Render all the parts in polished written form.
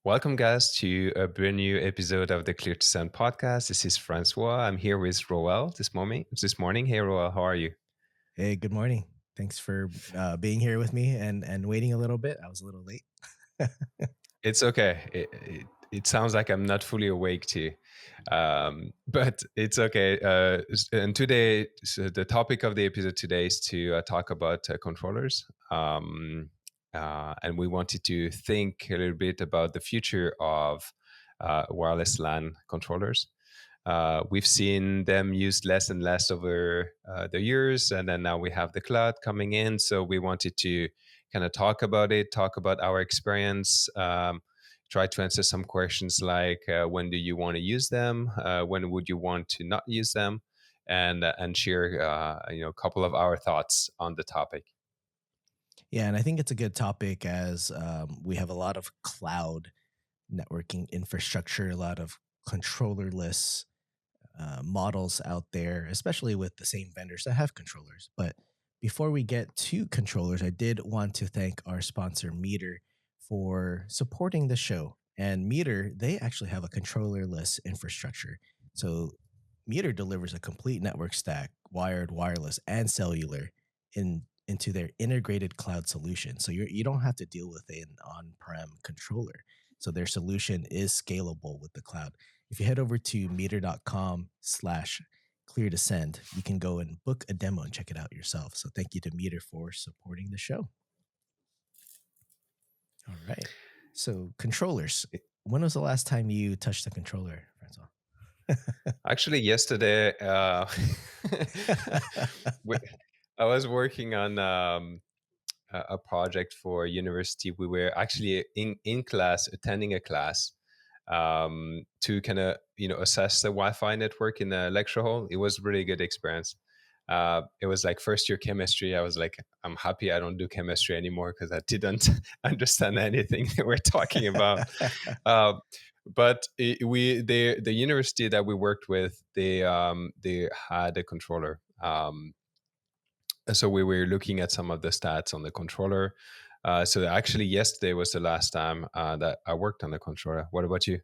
Welcome, guys, to a brand new episode of the Clear to Sound podcast. This is Francois. I'm here with Roel this morning. Hey, Roel, how are you? Hey, good morning. Thanks for being here with me and waiting a little bit. I was a little late. It's okay. It sounds like I'm not fully awake too, but it's okay. And today, so the topic of the episode today is to talk about controllers. And we wanted to think a little bit about the future of wireless LAN controllers. We've seen them used less and less over the years, and then now we have the cloud coming in. So we wanted to kind of talk about it, talk about our experience, try to answer some questions like when do you want to use them, when would you want to not use them, and share a couple of our thoughts on the topic. Yeah, and I think it's a good topic as we have a lot of cloud networking infrastructure, a lot of controllerless models out there, especially with the same vendors that have controllers. But before we get to controllers, I did want to thank our sponsor, Meter, for supporting the show. And Meter, they actually have a controllerless infrastructure. So Meter delivers a complete network stack, wired, wireless, and cellular into their integrated cloud solution. So you don't have to deal with an on-prem controller. So their solution is scalable with the cloud. If you head over to meter.com/clear to send, you can go and book a demo and check it out yourself. So thank you to Meter for supporting the show. All right. So controllers. When was the last time you touched a controller, Francois? Actually, yesterday, we- I was working on a project for a university. We were actually in class, attending a class to kind of assess the Wi-Fi network in the lecture hall. It was a really good experience. It was like first year chemistry. I was like, I'm happy I don't do chemistry anymore because I didn't understand anything they were talking about. Uh, but the university that we worked with, they had a controller. So we were looking at some of the stats on the controller. So actually, yesterday was the last time that I worked on the controller. What about you?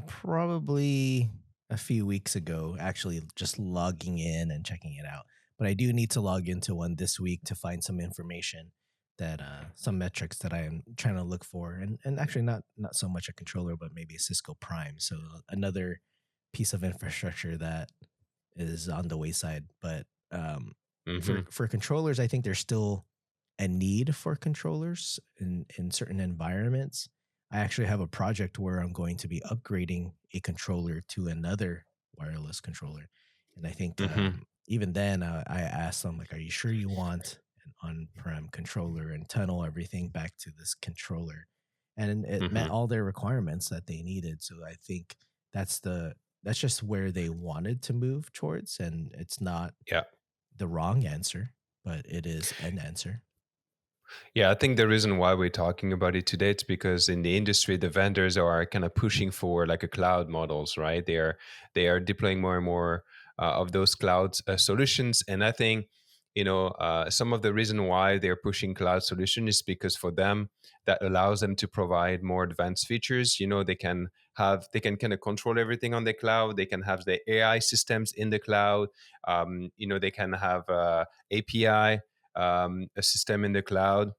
Probably a few weeks ago, actually just logging in and checking it out. But I do need to log into one this week to find some information that some metrics that I am trying to look for, and actually not so much a controller, but maybe a Cisco Prime. So another piece of infrastructure that is on the wayside. But Hmm. for controllers, I think there's still a need for controllers in certain environments. I actually have a project where I'm going to be upgrading a controller to another wireless controller, and I think Hmm. even then I asked them like, "Are you sure you want an on-prem controller and tunnel everything back to this controller?" And it met Hmm. all their requirements that they needed. So I think that's just where they wanted to move towards, and it's not Yeah. the wrong answer, but it is an answer. Yeah, I think the reason why we're talking about it today is because in the industry, the vendors are kind of pushing for like a cloud models, right? They are deploying more and more of those cloud solutions, and I think some of the reason why they're pushing cloud solution is because for them that allows them to provide more advanced features. They can kind of control everything on the cloud. They can have the AI systems in the cloud. They can have API, a system in the cloud,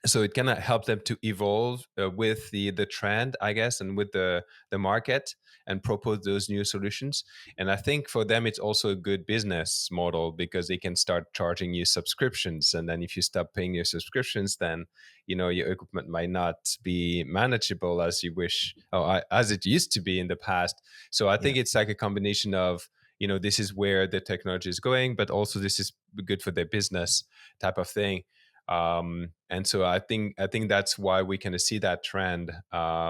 so it kind of help them to evolve with the trend, I guess, and with the market, and propose those new solutions. And I think for them it's also a good business model because they can start charging you subscriptions, and then if you stop paying your subscriptions, then your equipment might not be manageable as you wish, or as it used to be in the past. So I Yeah. think it's like a combination of this is where the technology is going, but also this is good for their business type of thing. And so I think that's why we kind of see that trend,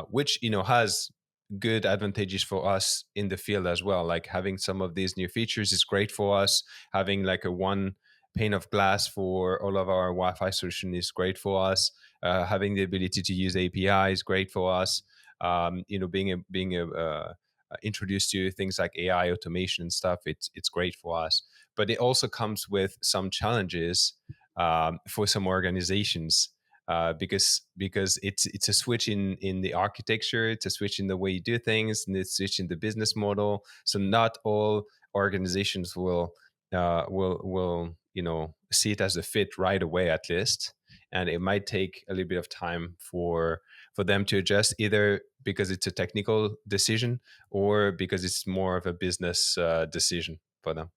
which has good advantages for us in the field as well. Like having some of these new features is great for us. Having like a one pane of glass for all of our Wi-Fi solution is great for us. Having the ability to use API is great for us. Being introduced to things like AI automation and stuff, it's great for us. But it also comes with some challenges for some organizations. because it's a switch in the architecture, it's a switch in the way you do things, and it's a switch in the business model. So not all organizations will see it as a fit right away, at least, and it might take a little bit of time for them to adjust, either because it's a technical decision or because it's more of a business decision for them.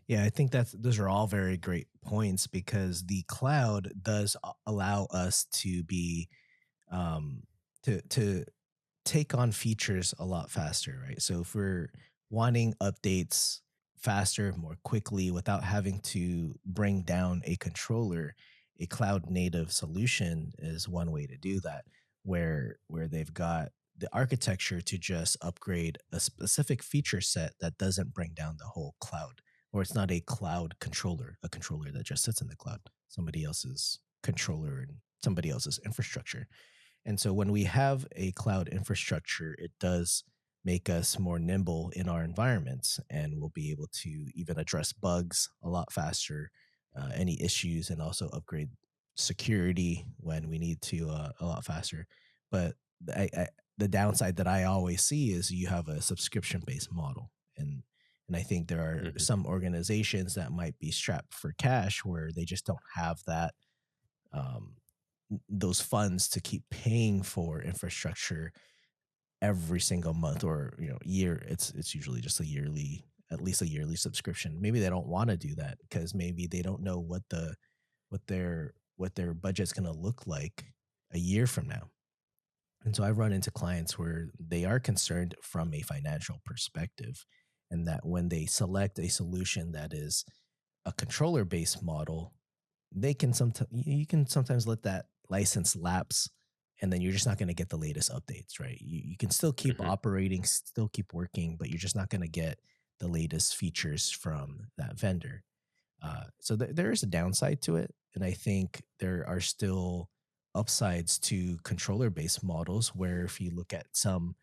Yeah, I think those are all very great points because the cloud does allow us to be um to take on features a lot faster, right? So if we're wanting updates faster, more quickly, without having to bring down a controller, a cloud native solution is one way to do that, where they've got the architecture to just upgrade a specific feature set that doesn't bring down the whole cloud, or it's not a cloud controller, a controller that just sits in the cloud, somebody else's controller and somebody else's infrastructure. And so when we have a cloud infrastructure, it does make us more nimble in our environments, and we'll be able to even address bugs a lot faster, any issues, and also upgrade security when we need to a lot faster. But the downside that I always see is you have a subscription based model, and I think there are Hmm. some organizations that might be strapped for cash where they just don't have that um, those funds to keep paying for infrastructure every single month or year. It's usually just a yearly, at least a yearly subscription. Maybe they don't want to do that because maybe they don't know what their budget's going to look like a year from now. And so I've run into clients where they are concerned from a financial perspective, and that when they select a solution that is a controller based model, they can sometimes you can sometimes let that license lapse, and then you're just not going to get the latest updates, right? You can still keep Hmm. operating, still keep working, but you're just not going to get the latest features from that vendor. So there is a downside to it, and I think there are still upsides to controller based models where if you look at some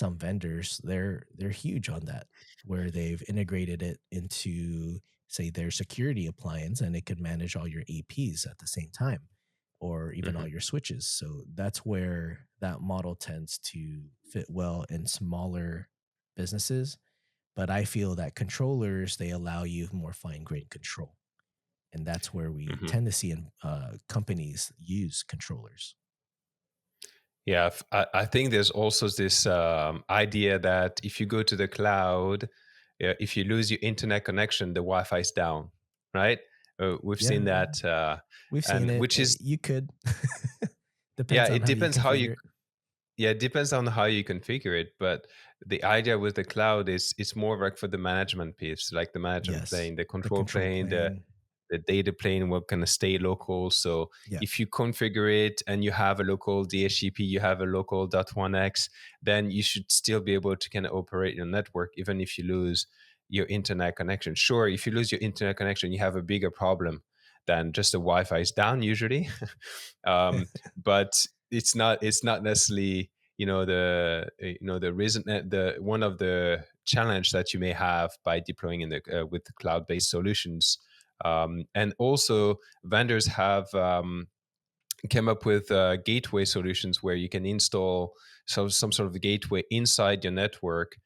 vendors, they're huge on that, where they've integrated it into, say, their security appliance, and it could manage all your APs at the same time, or even all Hmm. your switches. So that's where that model tends to fit well in smaller businesses. But I feel that controllers, they allow you more fine grained control, and that's where we Hmm. tend to see in companies use controllers. Yeah, I think there's also this idea that if you go to the cloud, if you lose your internet connection, the Wi-Fi is down, right? We've seen Yeah, that, we've seen and it. which is, You could. yeah, Depends on it how you depends how you configure it. yeah, it depends on how you configure it, but the idea with the cloud is it's more like for the management piece, like the management Yes, plane, the the control control plane, plane. the data plane will kind of stay local. So Yeah. if you configure it and you have a local DHCP, you have a local .1x, then you should still be able to kind of operate your network, even if you lose your internet connection. Sure, if you lose your internet connection, you have a bigger problem than just the Wi-Fi is down usually. But it's not necessarily the reason, the one of the challenge that you may have by deploying in the with cloud-based solutions. And also vendors have came up with gateway solutions where you can install some sort of gateway inside your network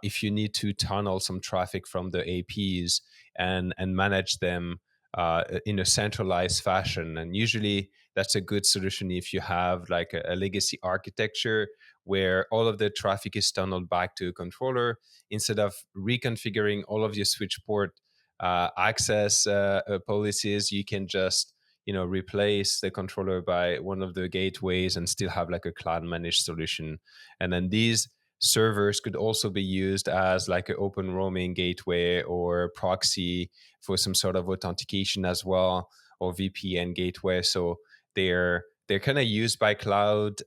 if you need to tunnel some traffic from the APs and manage them in a centralized fashion. And usually that's a good solution if you have like a legacy architecture where all of the traffic is tunneled back to a controller instead of reconfiguring all of your switch port access policies. You can just replace the controller by one of the gateways and still have like a cloud managed solution. And then these servers could also be used as like an open roaming gateway or proxy for some sort of authentication as well, or VPN gateway. So they're kind of used by cloud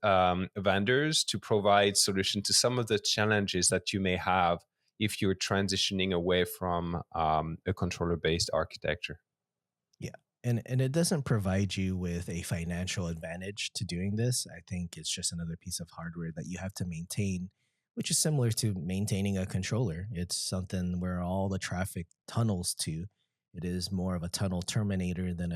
vendors to provide solution to some of the challenges that you may have if you're transitioning away from a controller based architecture. Yeah. And it doesn't provide you with a financial advantage to doing this. I think it's just another piece of hardware that you have to maintain, which is similar to maintaining a controller. It's something where all the traffic tunnels to. It is more of a tunnel terminator than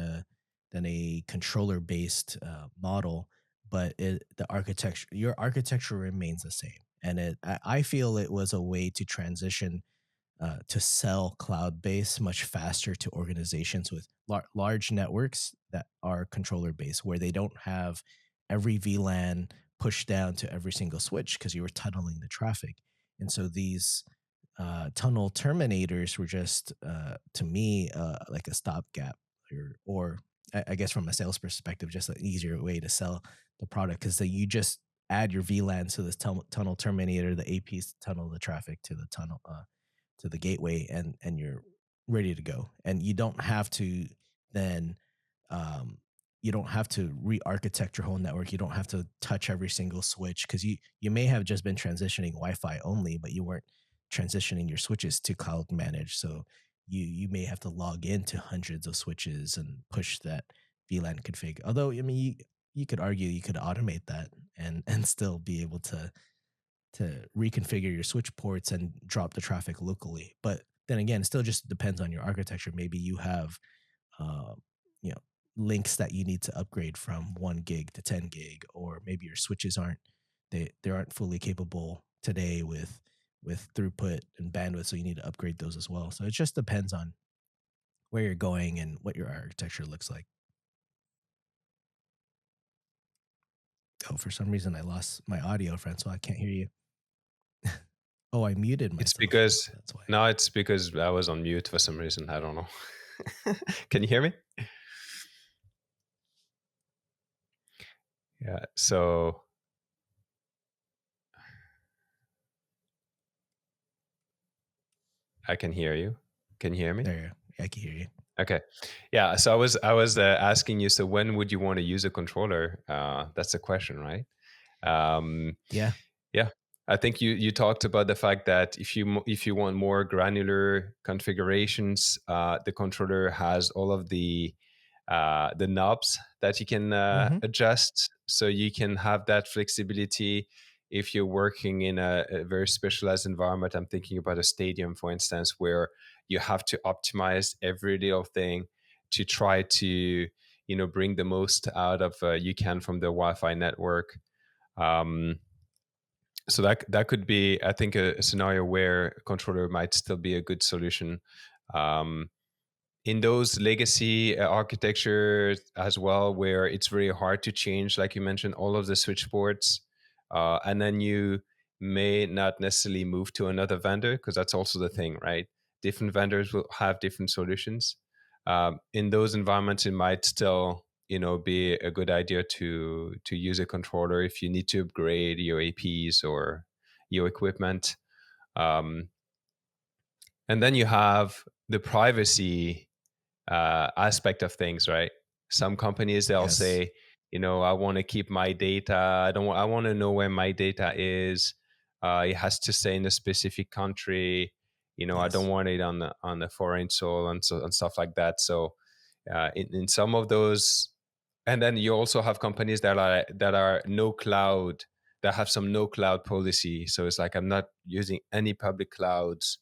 than a controller based model, but the architecture, your architecture remains the same. And I feel it was a way to transition to sell cloud based much faster to organizations with large networks that are controller based, where they don't have every VLAN pushed down to every single switch because you were tunneling the traffic. And so these tunnel terminators were just, to me, like a stopgap, or I guess from a sales perspective, just an easier way to sell the product because you just add your VLAN to this tunnel terminator, the APs tunnel the traffic to the tunnel, to the gateway, and you're ready to go. And you don't have to then um, you don't have to re-architect your whole network. You don't have to touch every single switch because you may have just been transitioning Wi-Fi only, but you weren't transitioning your switches to cloud managed. So you may have to log into hundreds of switches and push that VLAN config. Although I mean you could argue you could automate that and still be able to reconfigure your switch ports and drop the traffic locally. But then again, it still just depends on your architecture. Maybe you have, uh, you know, links that you need to upgrade from 1 gig to 10 gig, or maybe your switches aren't they aren't fully capable today with throughput and bandwidth, so you need to upgrade those as well. So it just depends on where you're going and what your architecture looks like. Oh, for some reason I lost my audio, friend, so I can't hear you. Oh, I muted It's myself. because That's why. no, it's because I was on mute for some reason. I don't know. Can you hear me? Yeah. So I can hear you. Can you hear me? There, I can hear you. Okay. Yeah. So I was asking you. So when would you want to use a controller? That's the question, right? Um, Yeah. yeah. I think you talked about the fact that if you want more granular configurations, the controller has all of the knobs that you can Mhm. adjust, so you can have that flexibility if you're working in a very specialized environment. I'm thinking about a stadium, for instance, where you have to optimize every little thing to try to bring the most out of you can from the Wi-Fi network. Um, so that could be, I think, a scenario where a controller might still be a good solution. Um, in those legacy architectures as well, where it's very hard to change, like you mentioned, all of the switch ports, and then you may not necessarily move to another vendor, because that's also the thing, right? Different vendors will have different solutions. In those environments, it might still be a good idea to use a controller if you need to upgrade your APs or your equipment. um, and then you have the privacy aspect of things, right? Some companies, they'll Yes. say, I want to keep my data. I don't. I want to know where my data is. It has to stay in a specific country. I don't Yes. want it on the foreign soil and stuff like that. So, in some of those, and then you also have companies that are no cloud, that have some no cloud policy. So it's like, I'm not using any public clouds.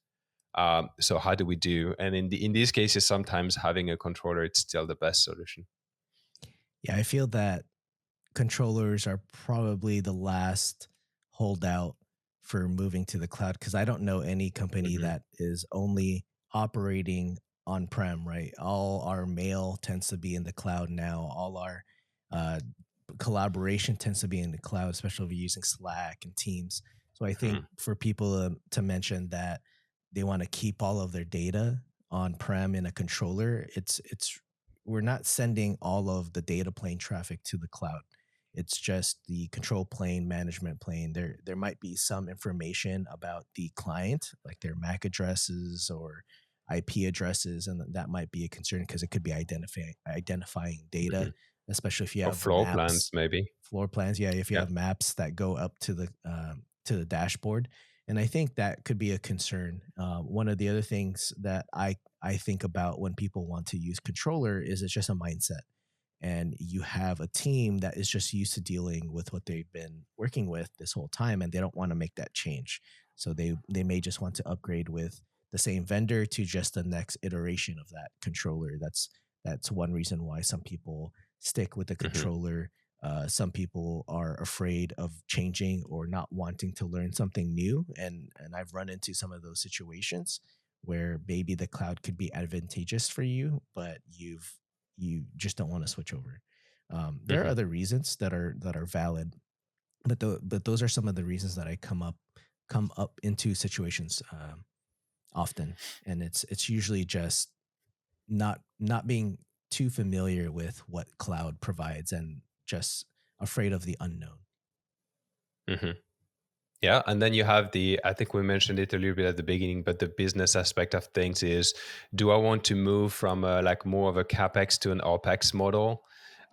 So how do we do? And in these cases, sometimes having a controller, it's still the best solution. Yeah, I feel that controllers are probably the last holdout for moving to the cloud because I don't know any company Hmm. that is only operating on prem, right? All our mail tends to be in the cloud now. All our uh, collaboration tends to be in the cloud, especially if you're using Slack and Teams. So I think Hmm. for people to mention that they want to keep all of their data on prem in a controller, it's we're not sending all of the data plane traffic to the cloud. It's just the control plane, management plane. There might be some information about the client, like their MAC addresses or IP addresses, and that might be a concern because it could be identifying data, Hmm. especially if you Or have floor plans, maps, maybe. floor plans. Yeah, if you Yeah. have maps that go up to the dashboard, and I think that could be a concern. One of the other things that I think about when people want to use controller is it's just a mindset, and you have a team that is just used to dealing with what they've been working with this whole time, and they don't want to make that change. So they may just want to upgrade with the same vendor to just the next iteration of that controller That's one reason why some people stick with the Hmm. controller. Some people are afraid of changing or not wanting to learn something new, and I've run into some of those situations where maybe the cloud could be advantageous for you, but you just don't want to switch over. There are Hmm. other reasons that are valid, but but those are some of the reasons that I come up into situations often, and it's usually just not being too familiar with what cloud provides and just afraid of the unknown. Hmm. Yeah, and then you have the, I think we mentioned it a little bit at the beginning, but the business aspect of things is, do I want to move from like more of a capex to an opex model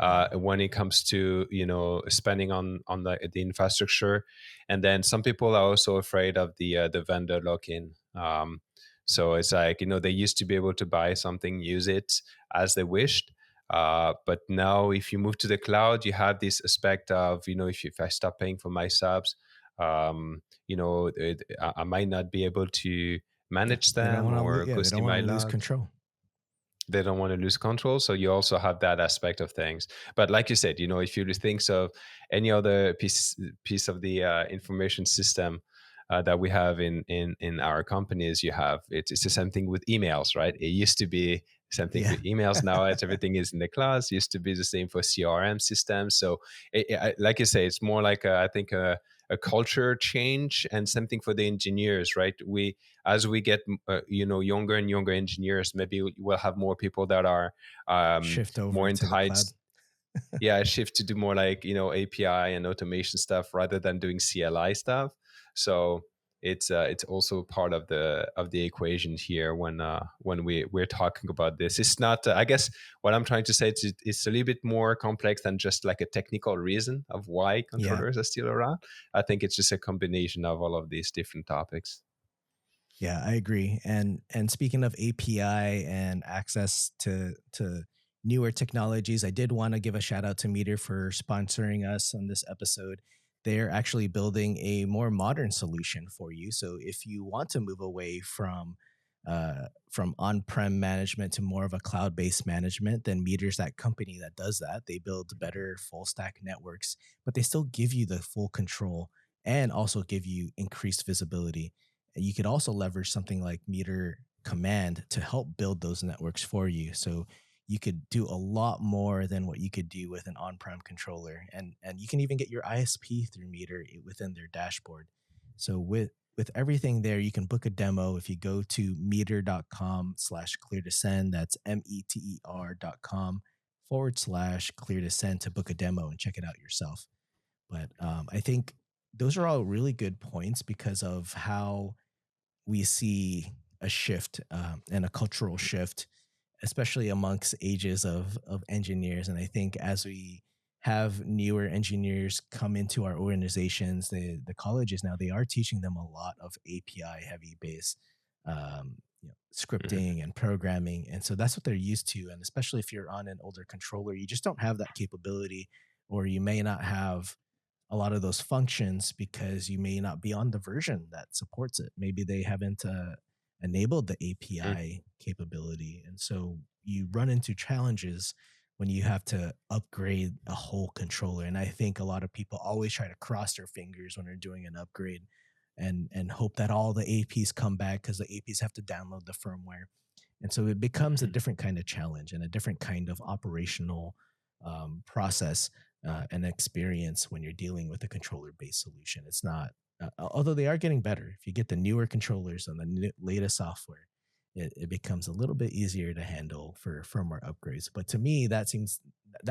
Mm. when it comes to, spending on the infrastructure? And then some people are also afraid of the vendor lock-in. So it's like, they used to be able to buy something, use it as they wished. But now, if you move to the cloud, you have this aspect of, if I stop paying for my subs, I might not be able to Yeah, manage they don't them want to. or Yeah, go they see don't want my to lose logs. control. They don't want to lose control, so you also have that aspect of things. But like you said, if you think of any other piece of the information system that we have in our companies, it's the same thing with emails, right? It used to be something for Yeah, emails. Now it's everything is in the cloud. It used to be the same for CRM systems. So like you say, it's more like I think a culture change and something for the engineers, right? We As we get younger and younger engineers, maybe we'll have more people that are shift more over to the cloud. enticed, yeah, shift to do more like API and automation stuff rather than doing CLI stuff. So it's also part of the equation here when we're talking about this. It's not I guess what I'm trying to say is it's a little bit more complex than just like a technical reason of why Yeah, controllers are still around. I think it's just a combination of all of these different topics. yeah, I agree. And speaking of API and access to newer technologies, I did want to give a shout out to Meter for sponsoring us on this episode. They're actually building a more modern solution for you. So if you want to move away from on-prem management to more of a cloud-based management, then Meter's that company that does that. They build better full stack networks, but they still give you the full control and also give you increased visibility. You could also leverage something like Meter Command to help build those networks for you. So you could do a lot more than what you could do with an on-prem controller, and you can even get your ISP through Meter within their dashboard. So with everything there, you can book a demo if you go to meter.com/clear to send. That's meter.com/clear to send to book a demo and check it out yourself. But I think those are all really good points because of how we see a shift and a cultural shift, especially amongst ages of engineers. And I think as we have newer engineers come into our organizations, the colleges now they are teaching them a lot of API heavy base Mhm. scripting and programming, and so that's what they're used to. And especially if you're on an older controller, you just don't have that capability, or you may not have a lot of those functions because you may not be on the version that supports it. Maybe they haven't enabled the Mm. API capability. And so you run into challenges when you have to upgrade a whole controller. And I think a lot of people always try to cross their fingers when they're doing an upgrade and hope that all the APs come back because the APs have to download the firmware. And so it becomes a Mhm. different kind of challenge and a different kind of operational process and experience when you're dealing with a controller based solution. It's not, although they are getting better. If you get the newer controllers and the latest software, it becomes a little bit easier to handle for firmware upgrades. But to me, that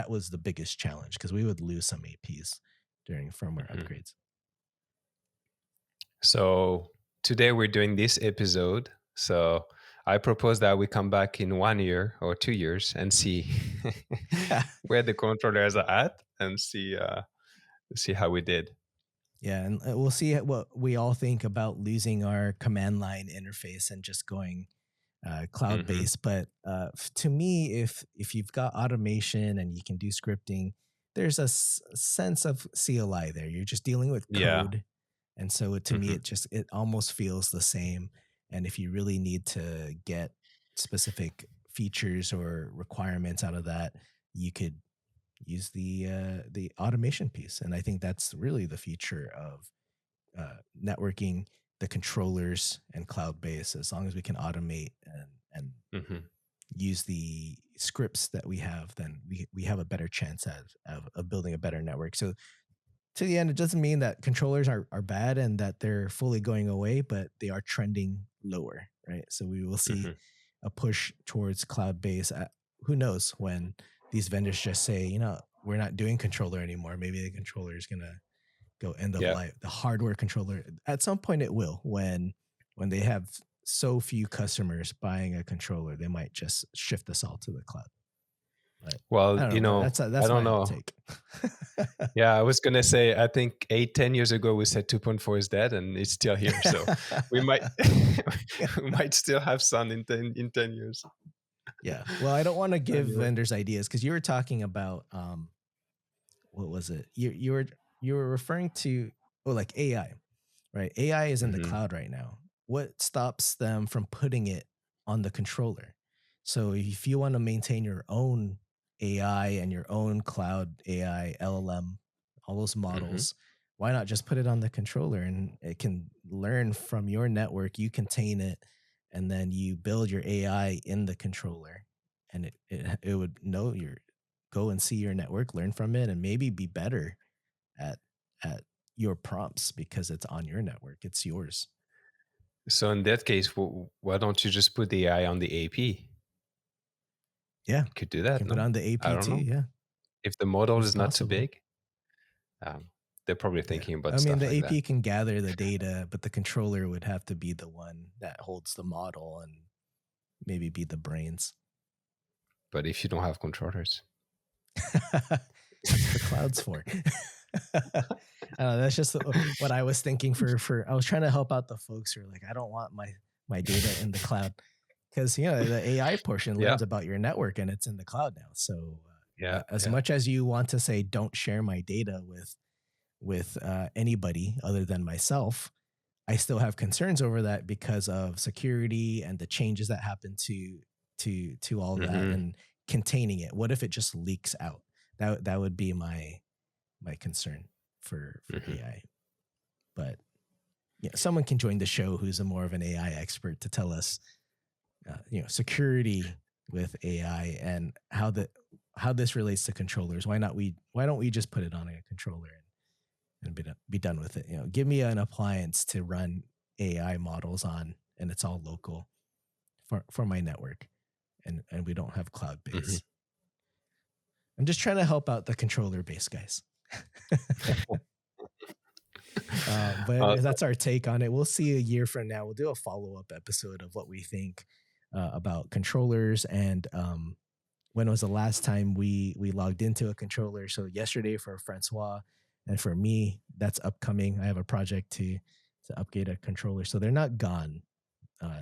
was the biggest challenge because we would lose some APs during firmware Mhm. upgrades. So today we're doing this episode. So I propose that we come back in 1 year or 2 years and see where the controllers are at and see how we did. Yeah, and we'll see what we all think about losing our command line interface and just going cloud Hmm. based. But to me, if you've got automation and you can do scripting, there's a sense of CLI there. You're just dealing with Yeah. code, and so to me, Hmm. it almost feels the same. And if you really need to get specific features or requirements out of that, you could use the automation piece. And I think that's really the future of networking, the controllers and cloud base. As long as we can automate and Hmm. use the scripts that we have, then we have a better chance of building a better network. So to the end, it doesn't mean that controllers are bad and that they're fully going away, but they are trending lower, right? So we will see Hmm. a push towards cloud based. Who knows when these vendors just say, we're not doing controller anymore. Maybe the controller is going to go end of Yeah. life. The hardware controller, at some point it will, when they have so few customers buying a controller, they might just shift us all to the cloud. But I Well, don't know. That's I that's don't my hot know. take. Yeah, I was gonna say, I think 8, 10 years ago we said 2.4 is dead, and it's still here. So we might we might still have sun in 10 years. Yeah. Well, I don't want to give Anyway. vendors ideas because you were talking about what was it? You were referring to, oh, like AI, right? AI is in the Hmm. cloud right now. What stops them from putting it on the controller? So if you want to maintain your own AI and your own cloud AI, LLM, all those Hmm. models, why not just put it on the controller and it can learn from your network, you contain it, and then you build your AI in the controller and it would know your go and see your network, learn from it, and maybe be better at at your prompts because it's on your network. It's yours. So in that case, why don't you just put the AI on the AP? Yeah. You could do You that, can put no? on the I AP don't too. know. Yeah. If the model It's is not too possible. big, they're probably Yeah. thinking about I mean, stuff the like that. AP can gather the data, but the controller would have to be the one that holds the model and maybe be the brains. But if you don't have controllers, That's what the cloud's for. That's just what I was thinking for I was trying to help out the folks who are like, I don't want my data in the cloud because the AI portion yeah, learns about your network and it's in the cloud now. So yeah, as yeah. much as you want to say don't share my data with anybody other than myself, I still have concerns over that because of security and the changes that happen to all that Hmm. and containing it. What if it just leaks out? That would be my concern for Hmm. AI. But yeah, someone can join the show who's a more of an AI expert to tell us, security with AI and how this relates to controllers. Why don't we just put it on a controller and be done with it? Give me an appliance to run AI models on, and it's all local for my network, and we don't have cloud Hmm. base. I'm just trying to help out the controller base guys. But Uh, anyways, that's our take on it. We'll see a year from now. We'll do a follow up episode of what we think about controllers and when was the last time we logged into a controller. So yesterday for Francois and for me, that's upcoming. I have a project to upgrade a controller, so they're not gone.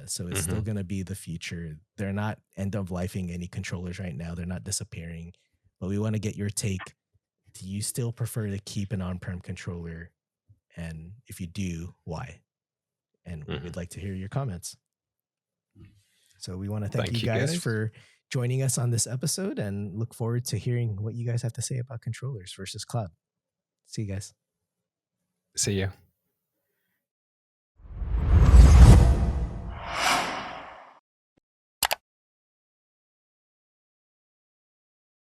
So it's still mhm. going to be the future. They're not end of lifing any controllers right now. They're not disappearing. But we want to get your take. Do you still prefer to keep an on-prem controller? And if you do, why? And we'd Mhm. like to hear your comments. So we want to thank you Thank you, guys guys. for joining us on this episode and look forward to hearing what you guys have to say about controllers versus cloud. See you guys. See ya.